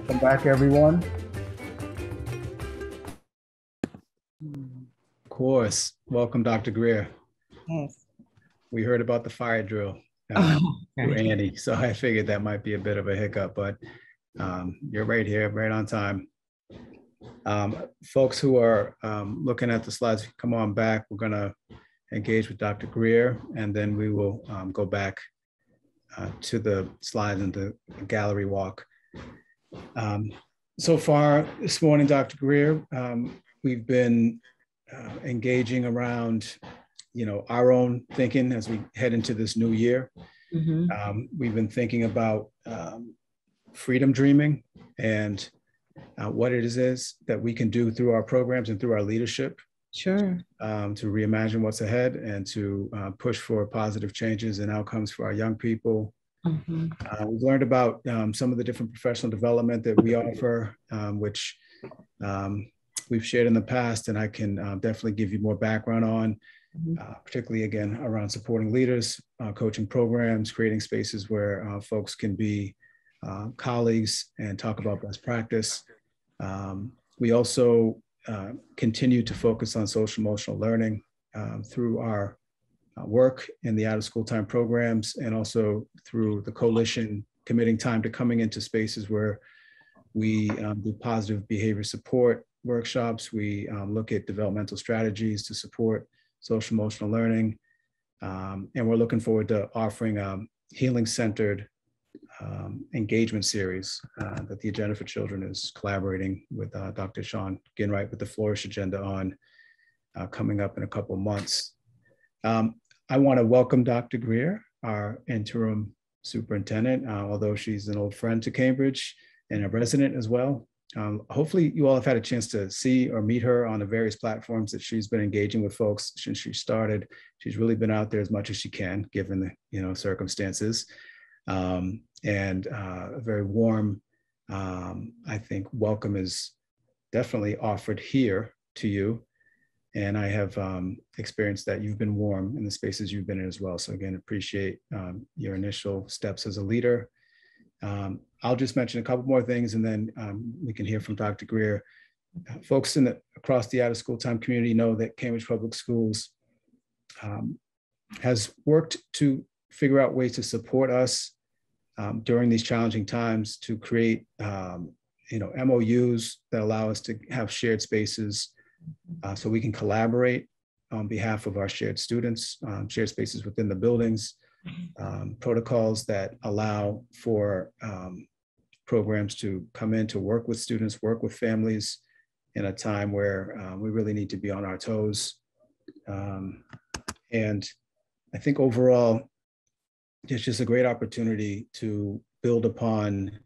Welcome back, everyone. Of course. Welcome, Dr. Greer. Yes. We heard about the fire drill through Annie, so I figured that might be a bit of a hiccup, but you're right here, right on time. Folks who are looking at the slides, come on back. We're going to engage with Dr. Greer, and then we will go back to the slides and the gallery walk. So far this morning, Dr. Greer, we've been engaging around, our own thinking as we head into this new year. We've been thinking about freedom dreaming and what it is that we can do through our programs and through our leadership. Sure. To reimagine what's ahead and to push for positive changes and outcomes for our young people. We've learned about some of the different professional development that we offer, which we've shared in the past, and I can definitely give you more background on, particularly again around supporting leaders, coaching programs, creating spaces where folks can be colleagues and talk about best practice. We also continue to focus on social emotional learning through our work in the out of school time programs, and also through the coalition committing time to coming into spaces where we do positive behavior support workshops. We look at developmental strategies to support social emotional learning. And we're looking forward to offering a healing centered engagement series that the Agenda for Children is collaborating with Dr. Sean Ginwright with the Flourish Agenda on coming up in a couple of months. I want to welcome Dr. Greer, our interim superintendent, although she's an old friend to Cambridge and a resident as well. Hopefully you all have had a chance to see or meet her on the various platforms that she's been engaging with folks since she started. She's really been out there as much as she can, given the circumstances. And a very warm, I think, welcome is definitely offered here to you. And I have experienced that you've been warm in the spaces you've been in as well. So again, appreciate your initial steps as a leader. I'll just mention a couple more things, and then we can hear from Dr. Greer. Folks across the out of school time community know that Cambridge Public Schools has worked to figure out ways to support us during these challenging times, to create MOUs that allow us to have shared spaces so we can collaborate on behalf of our shared students, shared spaces within the buildings, protocols that allow for programs to come in to work with students, work with families in a time where we really need to be on our toes. And I think overall, it's just a great opportunity to build upon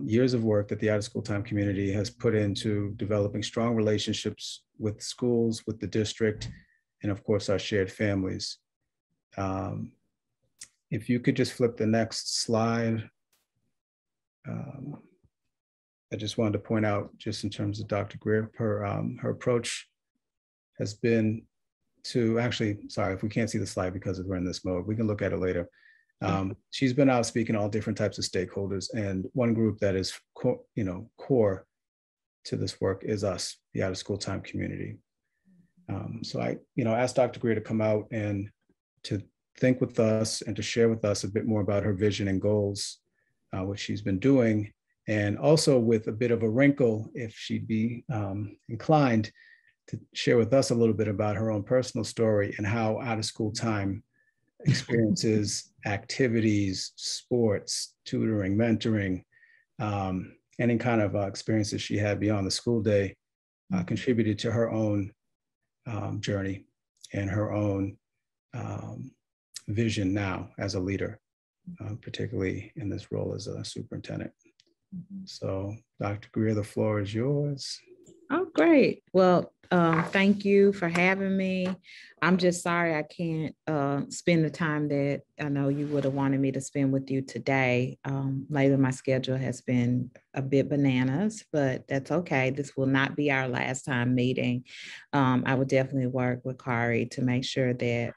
years of work that the out of school time community has put into developing strong relationships with schools, with the district, and of course our shared families. If you could just flip the next slide. I just wanted to point out, just in terms of Dr. Greer, her approach has been to actually, sorry, if we can't see the slide because we're in this mode, we can look at it later. She's been out speaking to all different types of stakeholders, and one group that is core to this work is us, the out of school time community. So I asked Dr. Greer to come out and to think with us and to share with us a bit more about her vision and goals, which she's been doing, and also with a bit of a wrinkle, if she'd be inclined, to share with us a little bit about her own personal story and how out of school time experiences, activities, sports, tutoring, mentoring, any kind of experiences she had beyond the school day contributed to her own journey and her own vision now as a leader, particularly in this role as a superintendent. So Dr. Greer, the floor is yours. Oh, great. Well, thank you for having me. I'm just sorry I can't spend the time that I know you would have wanted me to spend with you today. Later, my schedule has been a bit bananas, but that's okay. This will not be our last time meeting. I will definitely work with Kari to make sure that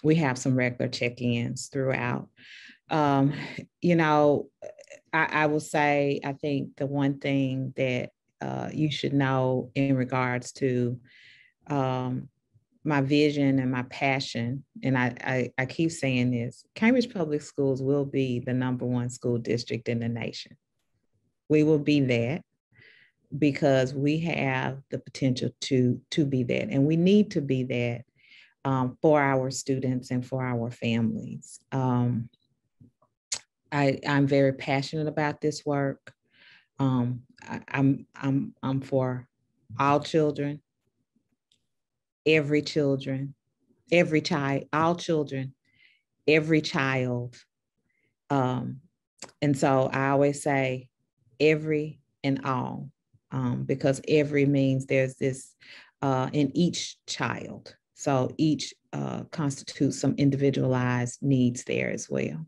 we have some regular check-ins throughout. I will say, I think the one thing that you should know in regards to my vision and my passion, and I keep saying this, Cambridge Public Schools will be the #1 school district in the nation. We will be that because we have the potential to be that, and we need to be that for our students and for our families. I'm very passionate about this work. I'm for all children, every children, every child, all children, every child. And so I always say every and all, because every means there's this in each child. So each constitutes some individualized needs there as well.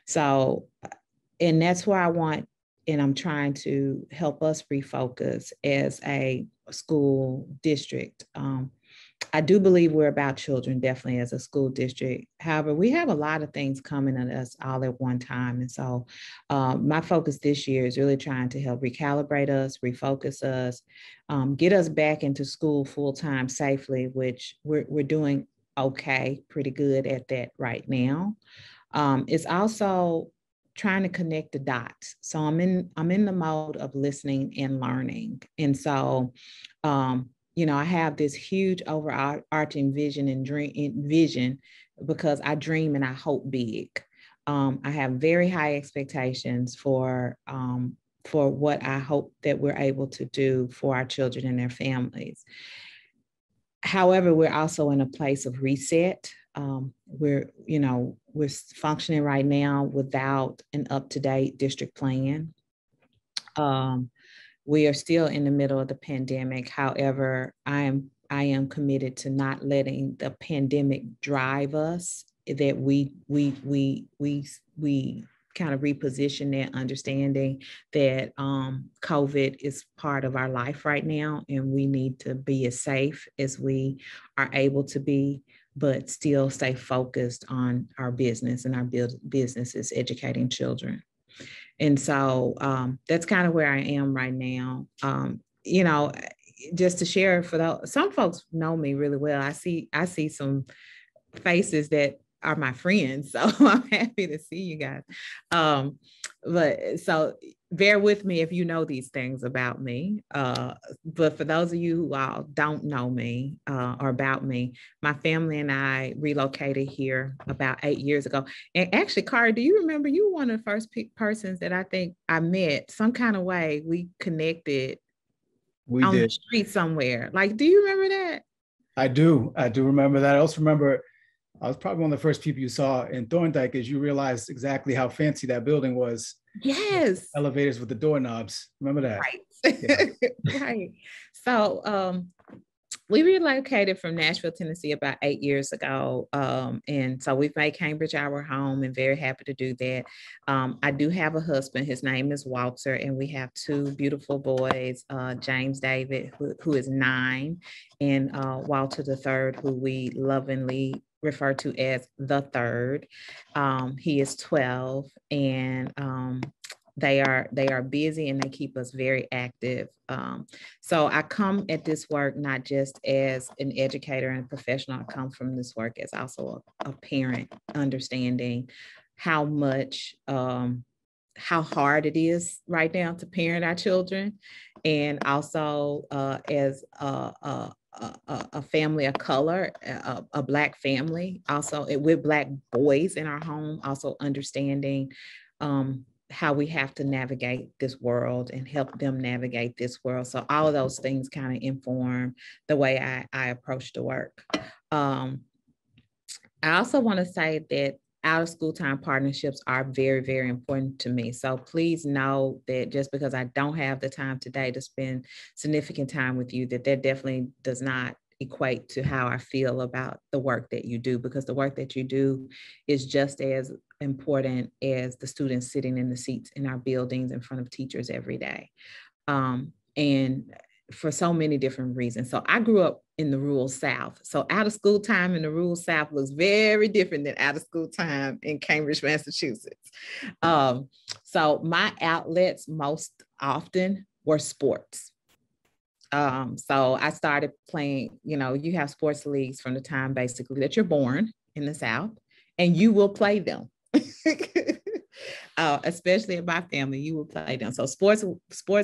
So, and that's where I want, and I'm trying to help us refocus as a school district. I do believe we're about children, definitely as a school district. However, we have a lot of things coming at us all at one time. And so my focus this year is really trying to help recalibrate us, refocus us, get us back into school full-time safely, which we're doing okay, pretty good at that right now. It's also trying to connect the dots. So I'm in the mode of listening and learning. And so, you know, I have this huge overarching vision and vision because I dream and I hope big. I have very high expectations for what I hope that we're able to do for our children and their families. However, we're also in a place of reset. We're functioning right now without an up-to-date district plan. We are still in the middle of the pandemic. However, I am committed to not letting the pandemic drive us. That we kind of reposition that understanding that COVID is part of our life right now, and we need to be as safe as we are able to be, but still stay focused on our business, and our business is educating children. And so that's kind of where I am right now. You know, just to share for those, some folks know me really well. I see some faces that are my friends. So I'm happy to see you guys. But so bear with me if you know these things about me. But for those of you who all don't know me or about me, my family and I relocated here about 8 years ago. And actually, Kari, do you remember you were one of the first persons that I think I met some kind of way we connected on the street somewhere. Like, do you remember that? I do remember that. I also remember I was probably one of the first people you saw in Thorndike as you realized exactly how fancy that building was. Yes. Elevators with the doorknobs. Remember that? Right. Yeah. Right. So we relocated from Nashville, Tennessee about 8 years ago. And so we've made Cambridge our home and very happy to do that. I do have a husband. His name is Walter, and we have 2 beautiful boys, James David, who is 9, and Walter III, who we lovingly refer to as the third. He is 12, and they are busy and they keep us very active. So I come at this work not just as an educator and professional. I come from this work as also a parent, understanding how much how hard it is right now to parent our children, and also as a family of color, a Black family, also with Black boys in our home, also understanding how we have to navigate this world and help them navigate this world. So all of those things kind of inform the way I approach the work. I also want to say that out of school time partnerships are very, very important to me. So please know that just because I don't have the time today to spend significant time with you, that definitely does not equate to how I feel about the work that you do, because the work that you do is just as important as the students sitting in the seats in our buildings in front of teachers every day. And for so many different reasons. So I grew up in the rural South. So out of school time in the rural South looks very different than out of school time in Cambridge, Massachusetts. So my outlets most often were sports. So I started playing, you have sports leagues from the time basically that you're born in the South, and you will play them. Especially in my family, you will play them. So sports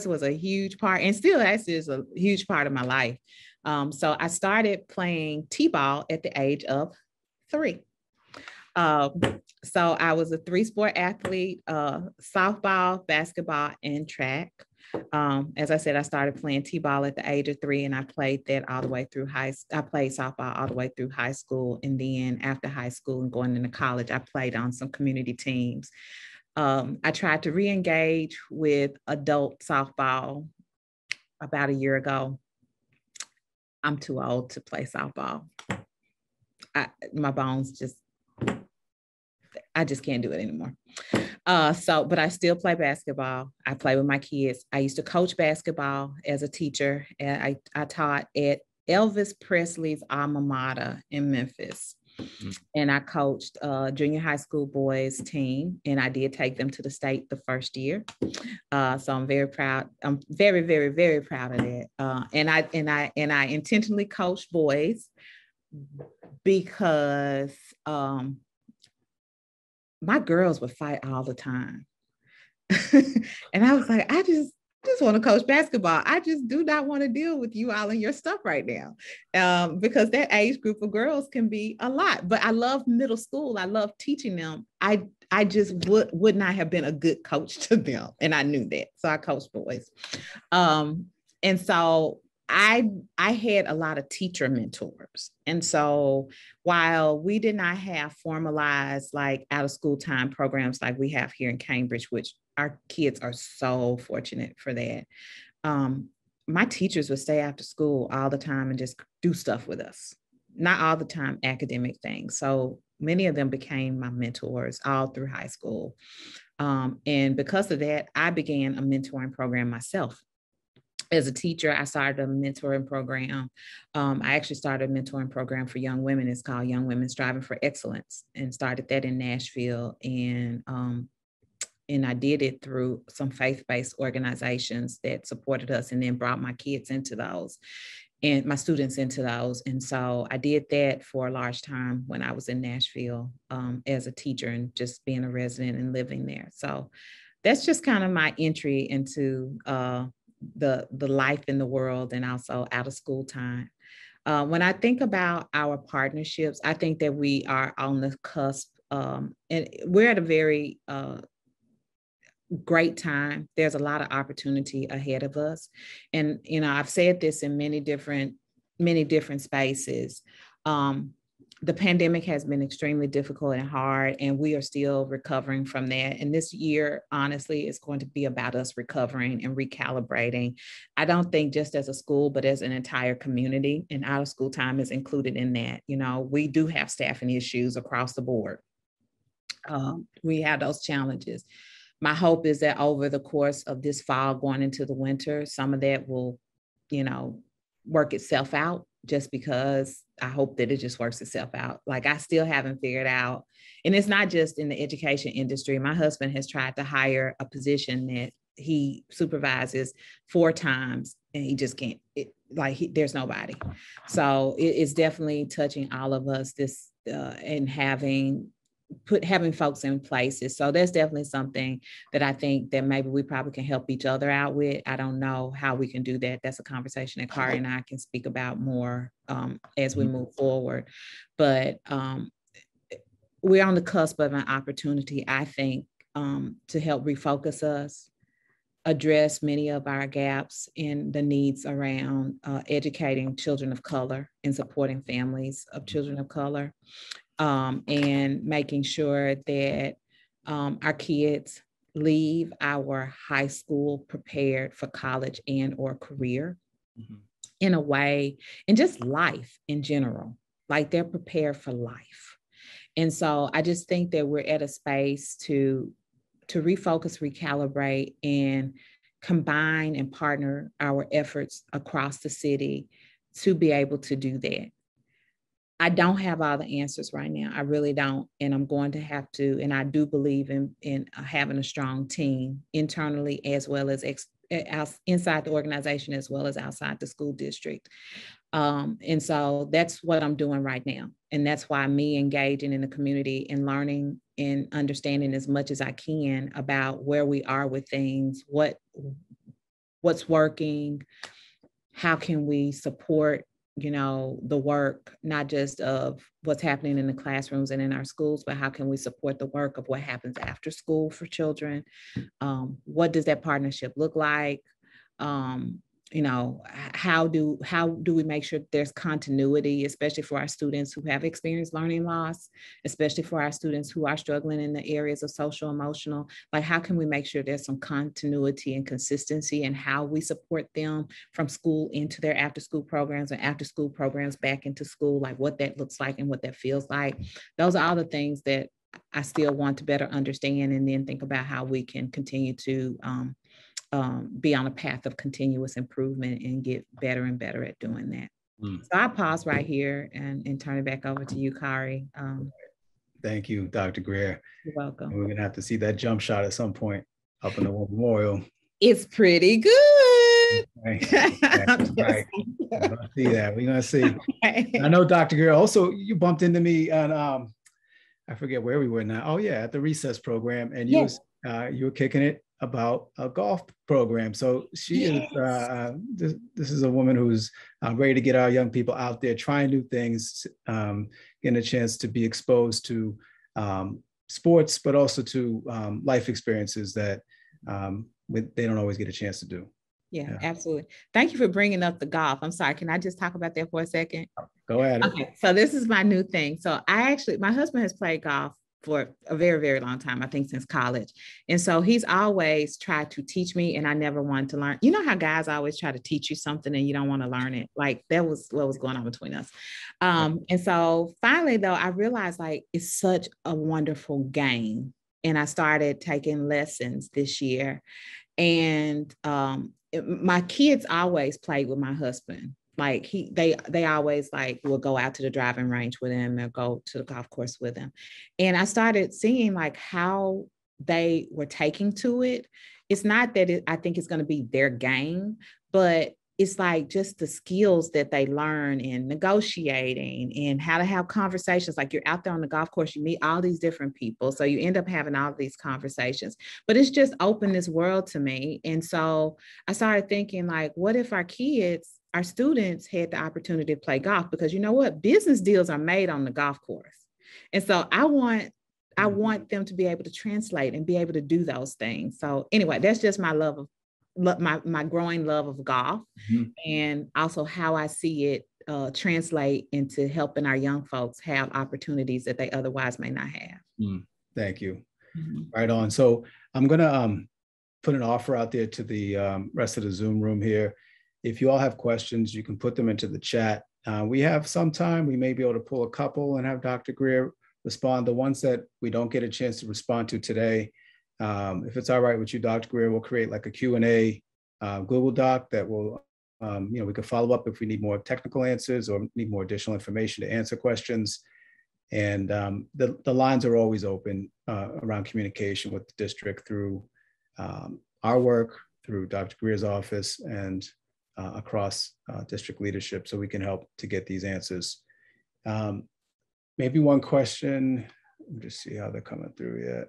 was a huge part, and still actually is a huge part of my life. So I started playing t-ball at the age of 3. So I was a 3-sport athlete, softball, basketball, and track. As I said, I started playing t-ball at the age of 3, and I played that all the way through I played softball all the way through high school. And then after high school and going into college, I played on some community teams. I tried to re-engage with adult softball about a year ago. I'm too old to play softball. My bones I just can't do it anymore. But I still play basketball. I play with my kids. I used to coach basketball as a teacher. And I taught at Elvis Presley's alma mater in Memphis. Mm-hmm. And I coached junior high school boys team, and I did take them to the state the first year. So I'm very proud. I'm very, very, very proud of that. And I intentionally coached boys because my girls would fight all the time. And I was like, I just want to coach basketball. I just do not want to deal with you all and your stuff right now. Because that age group of girls can be a lot, but I love middle school. I love teaching them. I just would not have been a good coach to them. And I knew that. So I coached boys. And so I had a lot of teacher mentors. And so while we did not have formalized like out of school time programs like we have here in Cambridge, which our kids are so fortunate for that, my teachers would stay after school all the time and just do stuff with us. Not all the time academic things. So many of them became my mentors all through high school. And because of that, I began a mentoring program myself. As a teacher, I started a mentoring program. I actually started a mentoring program for young women. It's called Young Women Striving for Excellence, and started that in Nashville. And I did it through some faith-based organizations that supported us, and then brought my kids into those and my students into those. And so I did that for a large time when I was in Nashville as a teacher and just being a resident and living there. So that's just kind of my entry into the life in the world, and also out of school time. When I think about our partnerships, I think that we are on the cusp, and we're at a very great time. There's a lot of opportunity ahead of us. And, I've said this in many different spaces. The pandemic has been extremely difficult and hard, and we are still recovering from that. And this year, honestly, is going to be about us recovering and recalibrating. I don't think just as a school, but as an entire community, and out of school time is included in that. We do have staffing issues across the board. We have those challenges. My hope is that over the course of this fall going into the winter, some of that will, work itself out, just because I hope that it just works itself out. Like, I still haven't figured out, and it's not just in the education industry. My husband has tried to hire a position that he supervises 4 times, and he just can't, there's nobody. So it's definitely touching all of us, this and having folks in places. So there's definitely something that I think that maybe we probably can help each other out with. I don't know how we can do that. That's a conversation that Kari and I can speak about more as we move forward. But we're on the cusp of an opportunity, I think, to help refocus us, address many of our gaps in the needs around educating children of color and supporting families of children of color. And making sure that our kids leave our high school prepared for college and or career in a way, and just life in general, like they're prepared for life. And so I just think that we're at a space to refocus, recalibrate, and combine and partner our efforts across the city to be able to do that. I don't have all the answers right now. I really don't. And I'm going to have to, and I do believe in having a strong team internally as well as inside the organization as well as outside the school district. And so that's what I'm doing right now. And that's why me engaging in the community and learning and understanding as much as I can about where we are with things, what's working, how can we support the work, not just of what's happening in the classrooms and in our schools, but how can we support the work of what happens after school for children? What does that partnership look like? How do we make sure there's continuity, especially for our students who have experienced learning loss, especially for our students who are struggling in the areas of social, emotional, like how can we make sure there's some continuity and consistency in how we support them from school into their after school programs and after school programs back into school, like what that looks like and what that feels like. Those are all the things that I still want to better understand, and then think about how we can continue to be on a path of continuous improvement and get better and better at doing that. So I pause right here and turn it back over to you, Kari. Thank you, Dr. Greer. You're welcome. And we're gonna have to see that jump shot at some point up in the War Memorial. It's pretty good. Right. Right. We're gonna see that. We're gonna see. I know, Dr. Greer, also you bumped into me on I forget where we were now. Oh yeah, at the recess program, and you were kicking it about a golf program. So she is, this is a woman who's ready to get our young people out there, trying new things, getting a chance to be exposed to sports, but also to life experiences that they don't always get a chance to do. Yeah, absolutely. Thank you for bringing up the golf. I'm sorry, can I just talk about that for a second? Go ahead. Okay, so this is my new thing. So my husband has played golf for a very, very long time, I think since college. And so he's always tried to teach me, and I never wanted to learn. You know how guys always try to teach you something and you don't want to learn it? Like that was what was going on between us. And so finally though, I realized like it's such a wonderful game. And I started taking lessons this year. And my kids always played with my husband. Like they always like will go out to the driving range with him or go to the golf course with him. And I started seeing like how they were taking to it. It's not that I think it's going to be their game, but it's like just the skills that they learn in negotiating and how to have conversations. Like you're out there on the golf course, you meet all these different people. So you end up having all of these conversations, but it's just opened this world to me. And so I started thinking like, what if our students had the opportunity to play golf? Because you know what? Business deals are made on the golf course. And so I want them to be able to translate and be able to do those things. So anyway, that's just my love of my growing love of golf, and also how I see it translate into helping our young folks have opportunities that they otherwise may not have. Thank you. Right on. So I'm going to put an offer out there to the rest of the Zoom room here. If you all have questions, you can put them into the chat. We have some time. We may be able to pull a couple and have Dr. Greer respond. The ones that we don't get a chance to respond to today, if it's all right with you, Dr. Greer, we'll create like a Q&A Google Doc that will, we can follow up if we need more technical answers or need more additional information to answer questions. And the lines are always open around communication with the district through our work, through Dr. Greer's office, and across district leadership, so we can help to get these answers. Maybe one question, let me just see how they're coming through yet.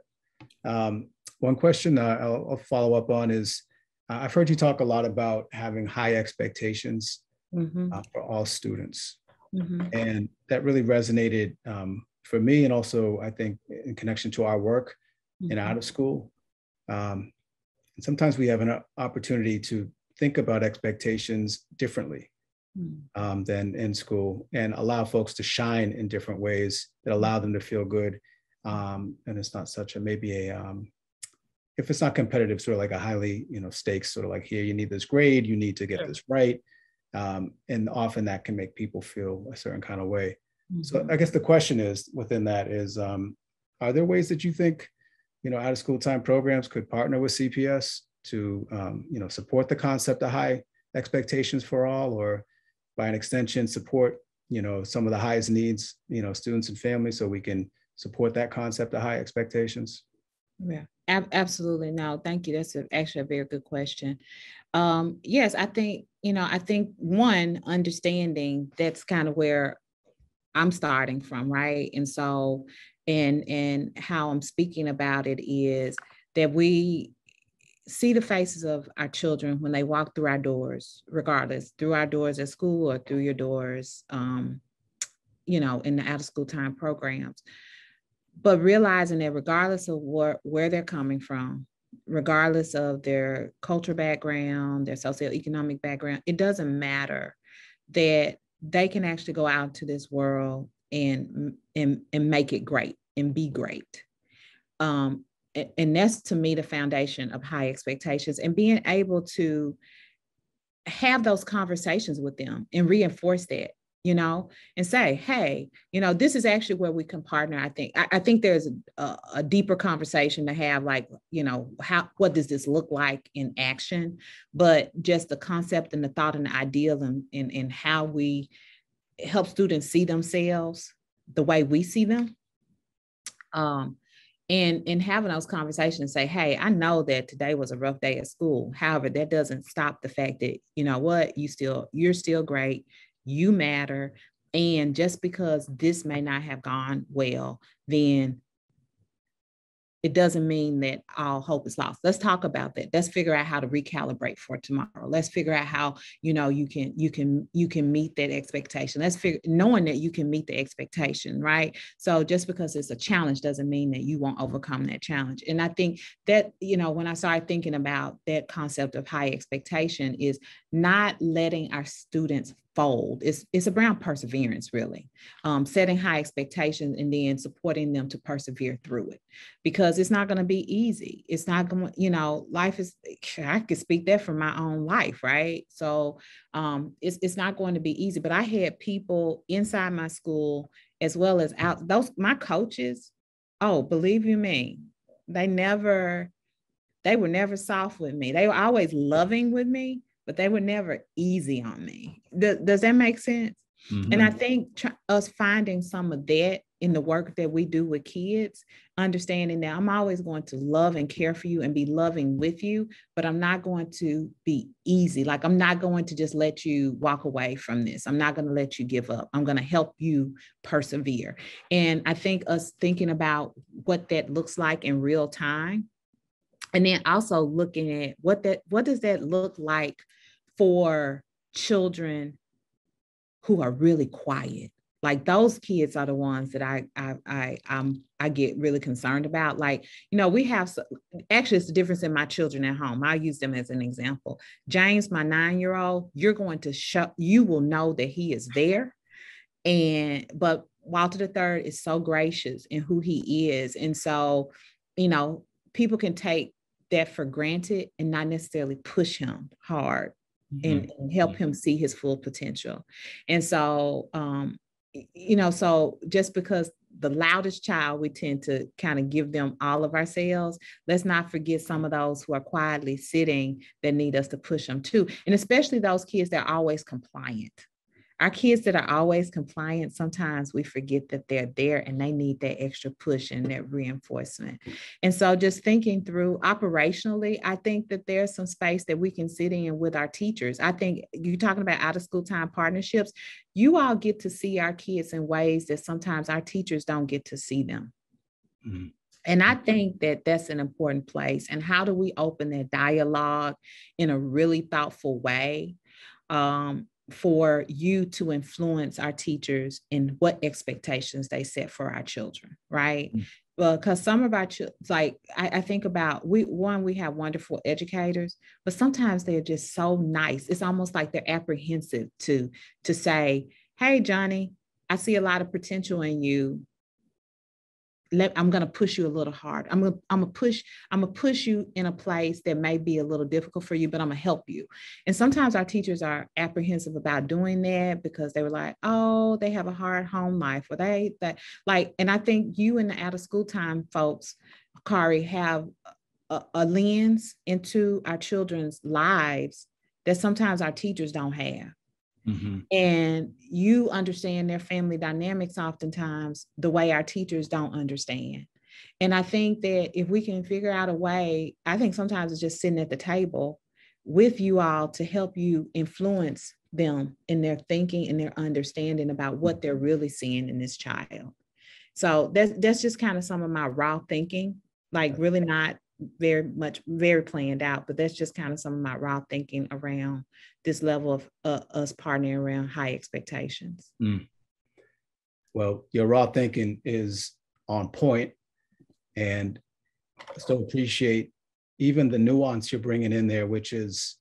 One question I'll follow up on is, I've heard you talk a lot about having high expectations for all students. And that really resonated for me, and also I think in connection to our work in out of school. And sometimes we have an opportunity to think about expectations differently than in school, and allow folks to shine in different ways that allow them to feel good. And it's not such a, maybe a, if it's not competitive, sort of like a highly, stakes, sort of like, here, you need this grade, you need to get this right. And often that can make people feel a certain kind of way. So I guess the question is, within that is, are there ways that you think, out of school time programs could partner with CPS to support the concept of high expectations for all, or by an extension, support some of the highest needs, students and families, so we can support that concept of high expectations? Yeah, absolutely. No, thank you. That's actually a very good question. Yes, I think one, understanding, that's kind of where I'm starting from, right? And so, and how I'm speaking about it is that we see the faces of our children when they walk through our doors, regardless, through our doors at school or through your doors, in the out of school time programs. But realizing that regardless of where they're coming from, regardless of their cultural background, their socioeconomic background, it doesn't matter, that they can actually go out into this world and make it great and be great. And that's, to me, the foundation of high expectations, and being able to have those conversations with them and reinforce that, and say, hey, this is actually where we can partner. I think there's a deeper conversation to have, like, what does this look like in action? But just the concept and the thought and the ideal and how we help students see themselves the way we see them. And having those conversations, say, hey, I know that today was a rough day at school. However, that doesn't stop the fact that, you're still great, you matter. And just because this may not have gone well, then it doesn't mean that all hope is lost. Let's talk about that. Let's figure out how to recalibrate for tomorrow. Let's figure out how, you can meet that expectation. Let's figure, knowing that you can meet the expectation, right? So just because it's a challenge doesn't mean that you won't overcome that challenge. And I think that, when I started thinking about that concept of high expectation, is not letting our students fold. It's around perseverance, really. Setting high expectations and then supporting them to persevere through it, because it's not going to be easy. It's not going to, life is, I could speak that from my own life, right? So it's not going to be easy. But I had people inside my school as well as out, my coaches, oh, believe you me, they were never soft with me. They were always loving with me, but they were never easy on me. Does that make sense? Mm-hmm. And I think us finding some of that in the work that we do with kids, understanding that I'm always going to love and care for you and be loving with you, but I'm not going to be easy. Like, I'm not going to just let you walk away from this. I'm not going to let you give up. I'm going to help you persevere. And I think us thinking about what that looks like in real time, and then also looking at what does that look like for children who are really quiet. Like, those kids are the ones that I get really concerned about. Like, we have, actually, it's the difference in my children at home. I'll use them as an example. James, my 9-year-old, you will know that he is there. But Walter III is so gracious in who he is. And so, people can take that for granted and not necessarily push him hard. Mm-hmm. and help him see his full potential. And so, so just because the loudest child, we tend to kind of give them all of ourselves, let's not forget some of those who are quietly sitting that need us to push them too. And especially those kids that are always compliant. Our kids that are always compliant, sometimes we forget that they're there and they need that extra push and that reinforcement. And so just thinking through operationally, I think that there's some space that we can sit in with our teachers. I think you're talking about out of school time partnerships. You all get to see our kids in ways that sometimes our teachers don't get to see them. Mm-hmm. And I think that that's an important place. And how do we open that dialogue in a really thoughtful way? For you to influence our teachers in what expectations they set for our children, right? Mm-hmm. Well, because some of our children, like I think about, we have wonderful educators, but sometimes they're just so nice. It's almost like they're apprehensive to say, hey, Johnny, I see a lot of potential in you. I'm going to push you a little hard. I'm going to push you in a place that may be a little difficult for you, but I'm going to help you. And sometimes our teachers are apprehensive about doing that because they were like, oh, they have a hard home life, or and I think you and the out of school time folks, Kari, have a lens into our children's lives that sometimes our teachers don't have. Mm-hmm. And you understand their family dynamics oftentimes the way our teachers don't understand. And I think that if we can figure out a way, I think sometimes it's just sitting at the table with you all to help you influence them in their thinking and their understanding about what they're really seeing in this child. So that's just kind of some of my raw thinking, like really not very planned out, but that's just kind of some of my raw thinking around this level of us partnering around high expectations. Well, your raw thinking is on point, and I still appreciate even the nuance you're bringing in there, which is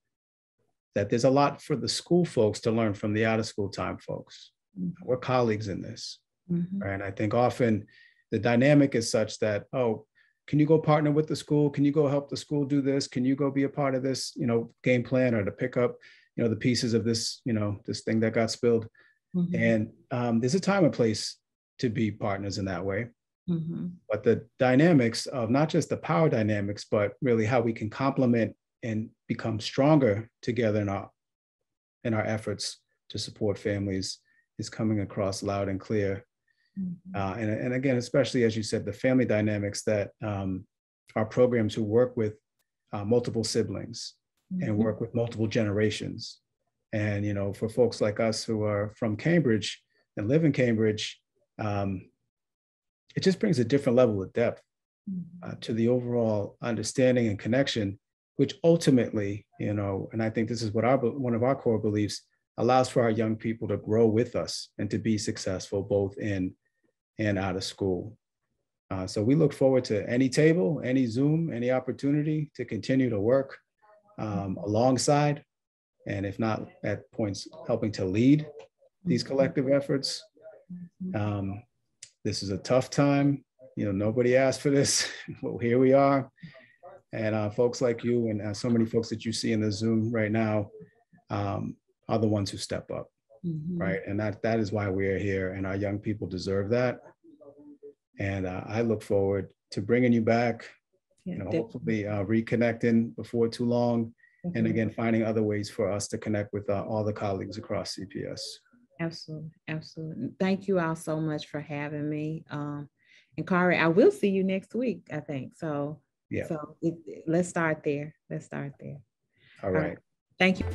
that there's a lot for the school folks to learn from the out of school time folks. Mm-hmm. We're colleagues in this. Mm-hmm. Right? And I think often the dynamic is such that, oh, can you go partner with the school? Can you go help the school do this? Can you go be a part of this, game plan, or to pick up, the pieces of this, this thing that got spilled? Mm-hmm. And there's a time and place to be partners in that way. Mm-hmm. But the dynamics of not just the power dynamics, but really how we can complement and become stronger together in our efforts to support families is coming across loud and clear. Mm-hmm. And again, especially as you said, the family dynamics that our programs who work with multiple siblings mm-hmm. and work with multiple generations. And, for folks like us who are from Cambridge and live in Cambridge, it just brings a different level of depth to the overall understanding and connection, which ultimately, and I think this is what one of our core beliefs, allows for our young people to grow with us and to be successful both in and out of school. So we look forward to any table, any Zoom, any opportunity to continue to work alongside, and if not at points, helping to lead these collective efforts. This is a tough time. Nobody asked for this, but here we are. And folks like you and so many folks that you see in the Zoom right now are the ones who step up, mm-hmm. right? And that is why we're here, and our young people deserve that. And I look forward to bringing you back, hopefully reconnecting before too long. Mm-hmm. And again, finding other ways for us to connect with all the colleagues across CPS. Absolutely. Absolutely. Thank you all so much for having me. And Kari, I will see you next week, I think. So, yeah. So let's start there. All right. Thank you.